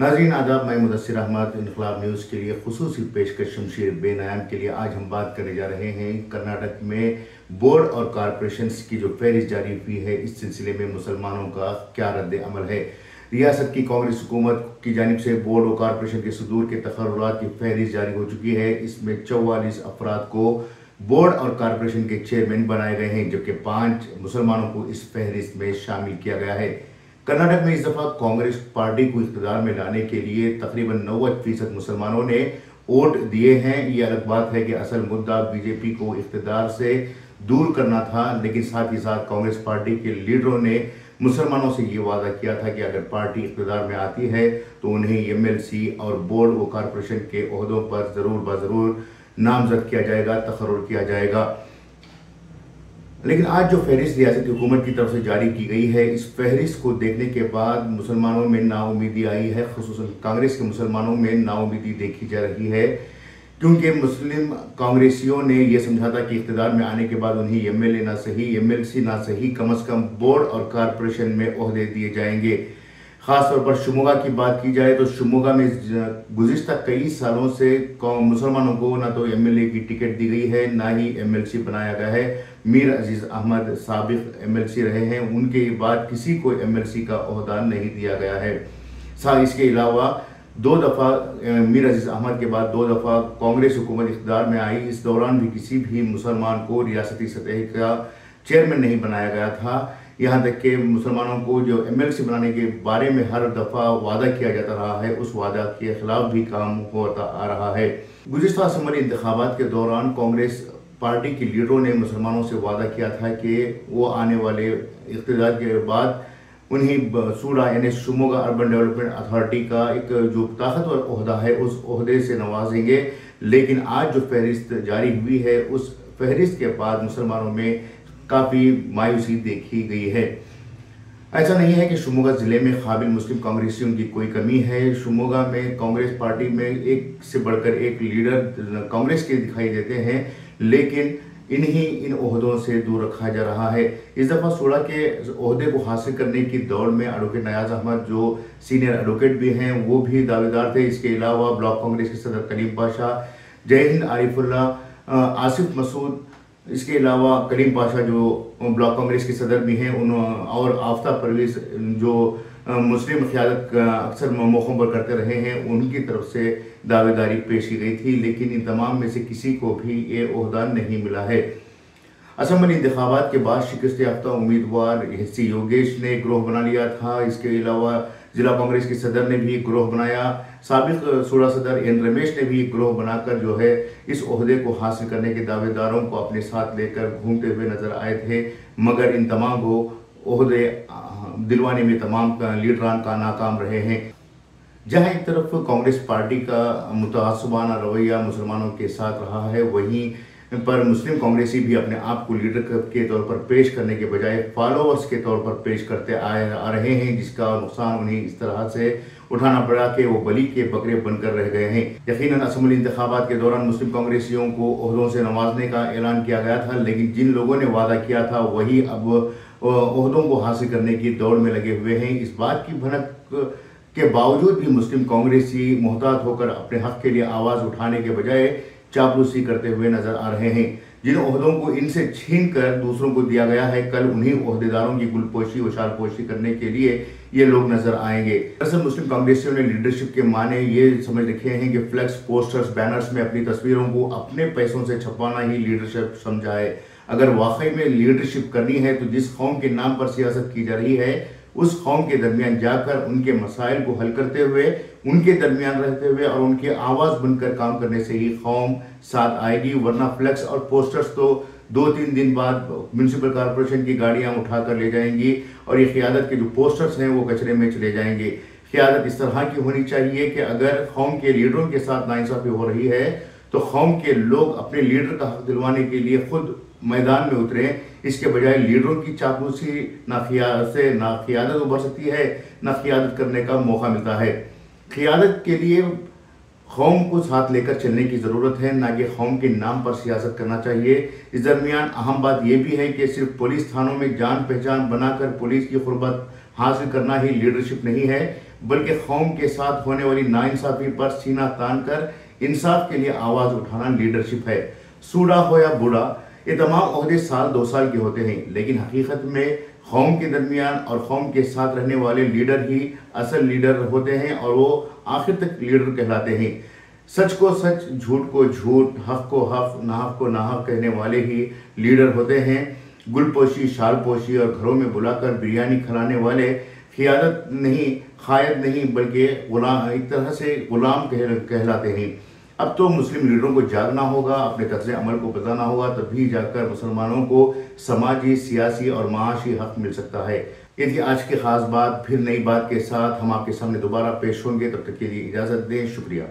नाज़रीन आदाब, मैं मुदस्सिर अहमद इनकलाब न्यूज़ के लिए खुसूसी पेशकश शमशीर बेनयाम के लिए आज हम बात करने जा रहे हैं। कर्नाटक में बोर्ड और कॉरपोरेशंस की जो फहरिस्त जारी हुई है, इस सिलसिले में मुसलमानों का क्या रद्द अमल है। रियासत की कांग्रेस हुकूमत की जानिब से बोर्ड और कॉरपोरेशन के सदूर के तकर्रुरात की फहरिस्त जारी हो चुकी है। इसमें 44 अफराद को बोर्ड और कॉरपोरेशन के चेयरमैन बनाए गए हैं, जबकि 5 मुसलमानों को इस फहरिस्त में शामिल किया गया है। कर्नाटक में इस दफा कांग्रेस पार्टी को इख्तिदार में लाने के लिए तकरीबन 90% मुसलमानों ने वोट दिए हैं। ये अलग बात है कि असल मुद्दा बीजेपी को इख्तिदार से दूर करना था, लेकिन साथ ही साथ कांग्रेस पार्टी के लीडरों ने मुसलमानों से ये वादा किया था कि अगर पार्टी इख्तिदार में आती है तो उन्हें एमएलसी और बोर्ड व कॉरपोरेशन के ओहदों पर ज़रूर ब नामजद किया जाएगा, तकर्रुर किया जाएगा। लेकिन आज जो फहरिस्त रियासती हुकूमत की तरफ से जारी की गई है, इस फहरिस्त को देखने के बाद मुसलमानों में नाउमीदी आई है। खुसूसन कांग्रेस के मुसलमानों में नाउमीदी देखी जा रही है, क्योंकि मुस्लिम कांग्रेसियों ने यह समझा था कि इख्तिदार में आने के बाद उन्हें एमएलए ना सही, एमएलसी ना सही, कम अज़ कम बोर्ड और कॉरपोरेशन में ओहदे दिए जाएंगे। ख़ासतौर पर शिमोगा की बात की जाए तो शिमोगा में गुज़िश्ता कई सालों से मुसलमानों को ना तो एमएलए की टिकट दी गई है, ना ही एमएलसी बनाया गया है। मीर अजीज़ अहमद साबिक एमएलसी रहे हैं, उनके बाद किसी को एमएलसी का ओहदा नहीं दिया गया है। इसके अलावा 2 दफ़ा मीर अजीज़ अहमद के बाद 2 दफ़ा कांग्रेस हुकूमत इख्तिदार में आई। इस दौरान भी किसी भी मुसलमान को रियासती सतह का चेयरमैन नहीं बनाया गया था। यहाँ तक कि मुसलमानों को जो एमएलसी बनाने के बारे में हर दफ़ा वादा किया जाता रहा है, उस वादा के खिलाफ भी काम होता आ रहा है। गुज़िश्ता असम्बली इंतखाबात के दौरान कांग्रेस पार्टी के लीडरों ने मुसलमानों से वादा किया था कि वो आने वाले इख्तिदार के बाद उन्हें सूडा यानी शिमोगा अर्बन डेवलपमेंट अथॉरिटी का एक जो ताकतवर ओहदा है उस ओहदे से नवाजेंगे। लेकिन आज जो फहरिस्त जारी हुई है, उस फहरिस्त के बाद मुसलमानों में काफ़ी मायूसी देखी गई है। ऐसा नहीं है कि शिमोगा ज़िले में काबिल मुस्लिम कांग्रेसियों की कोई कमी है। शिमोगा में कांग्रेस पार्टी में एक से बढ़कर एक लीडर कांग्रेस के दिखाई देते हैं, लेकिन इन्हीं इन ओहदों से दूर रखा जा रहा है। इस दफ़ा सूडा के ओहदे को हासिल करने की दौड़ में एडवोकेट नयाज अहमद, जो सीनियर एडवोकेट भी हैं, वो भी दावेदार थे। इसके अलावा ब्लॉक कांग्रेस के सदर कलीम पाशा, जय हिंद आरिफुल्ला, आसिफ मसूद, इसके अलावा कलीम पाशा जो ब्लॉक कांग्रेस के सदर भी हैं, और आफ्ताब परवेज जो मुस्लिम क़यादत अक्सर मौक़ों पर करते रहे हैं, उनकी तरफ से दावेदारी पेश की गई थी। लेकिन इन तमाम में से किसी को भी ये ओहदा नहीं मिला है। असम्बली इंतखाबात के बाद शिकस्त याफ्ता उम्मीदवार हिस्सी योगेश ने ग्रोह बना लिया था। इसके अलावा जिला कांग्रेस के सदर ने भी ग्रोह बनाया। साबिक सूडा सदर एन रमेश ने भी ग्रोह बनाकर जो है इस ओहदे को हासिल करने के दावेदारों को अपने साथ लेकर घूमते हुए नजर आए थे, मगर इन तमाम को ओहदे दिलवाने में तमाम लीडरान का नाकाम रहे हैं। जहां एक तरफ कांग्रेस पार्टी का मुतआस्सिबाना रवैया मुसलमानों के साथ रहा है, वहीं पर मुस्लिम कांग्रेसी भी अपने आप को लीडर के तौर पर पेश करने के बजाय फॉलोअर्स के तौर पर पेश करते आ रहे हैं, जिसका नुकसान उन्हें इस तरह से उठाना पड़ा कि वो बली के बकरे बनकर रह गए हैं। यकीनन असम्बली इंतखाबात के दौरान मुस्लिम कांग्रेसियों को ओहदों से नवाजने का ऐलान किया गया था, लेकिन जिन लोगों ने वादा किया था वही अब ओहदों को हासिल करने की दौड़ में लगे हुए हैं। इस बात की भनक के बावजूद भी मुस्लिम कांग्रेसी मोहतात होकर अपने हक के लिए आवाज़ उठाने के बजाय चापलूसी करते हुए नजर आ रहे हैं। जिन ओहदों को इनसे छीन कर दूसरों को दिया गया है, कल उन्हीं ओहदेदारों की गुलपोशी व शालपोशी करने के लिए ये लोग नजर आएंगे। दरअसल मुस्लिम कांग्रेसियों ने लीडरशिप के माने ये समझ रखे हैं कि फ्लेक्स, पोस्टर्स, बैनर्स में अपनी तस्वीरों को अपने पैसों से छपवाना ही लीडरशिप समझा है। अगर वाकई में लीडरशिप करनी है तो जिस कौम के नाम पर सियासत की जा रही है, उस कौम के दरमियान जाकर उनके मसाइल को हल करते हुए, उनके दरमियान रहते हुए और उनकी आवाज़ बनकर काम करने से ही कौम साथ आएगी। वरना फ्लेक्स और पोस्टर्स तो 2-3 दिन बाद म्यूनसिपल कॉरपोरेशन की गाड़ियां उठाकर ले जाएंगी और ये क़यादत के जो पोस्टर्स हैं वो कचरे में चले जाएंगे। क़यादत इस तरह की होनी चाहिए कि अगर कौम के लीडरों के साथ नाइंसाफ़ी हो रही है तो कौम के लोग अपने लीडर का हक दिलवाने के लिए खुद मैदान में उतरें। इसके बजाय लीडरों की चापलूसी ना क़यादत उभर सकती है, ना क़यादत करने का मौका मिलता है। क़यादत के लिए कौम को साथ लेकर चलने की ज़रूरत है, ना कि कौम के नाम पर सियासत करना चाहिए। इस दरमियान अहम बात यह भी है कि सिर्फ पुलिस थानों में जान पहचान बनाकर पुलिस की खुर्बत हासिल करना ही लीडरशिप नहीं है, बल्कि कौम के साथ होने वाली नाइंसाफी पर सीना तान कर इंसाफ के लिए आवाज उठाना लीडरशिप है। सूडा हो या बूढ़ा, ये तमाम ओहदे साल 2 साल के होते हैं, लेकिन हकीकत में कौम के दरमियान और कौम के साथ रहने वाले लीडर ही असल लीडर होते हैं और वो आखिर तक लीडर कहलाते हैं। सच को सच, झूठ को झूठ, हक को हक, नाहक को नाहक कहने वाले ही लीडर होते हैं। गुलपोशी, शालपोशी और घरों में बुलाकर बिरयानी खिलाने वाले क़ियादत नहीं, क़ायद नहीं, बल्कि गुलाम, एक तरह से गुलाम कहलाते हैं। अब तो मुस्लिम लीडरों को जागना होगा, अपने तर्ज़ अमल को बताना होगा, तभी जाकर मुसलमानों को समाजी, सियासी और माशी हक मिल सकता है। ये थी आज की खास बात। फिर नई बात के साथ हम आपके सामने दोबारा पेश होंगे। तब तक के लिए इजाज़त दें। शुक्रिया।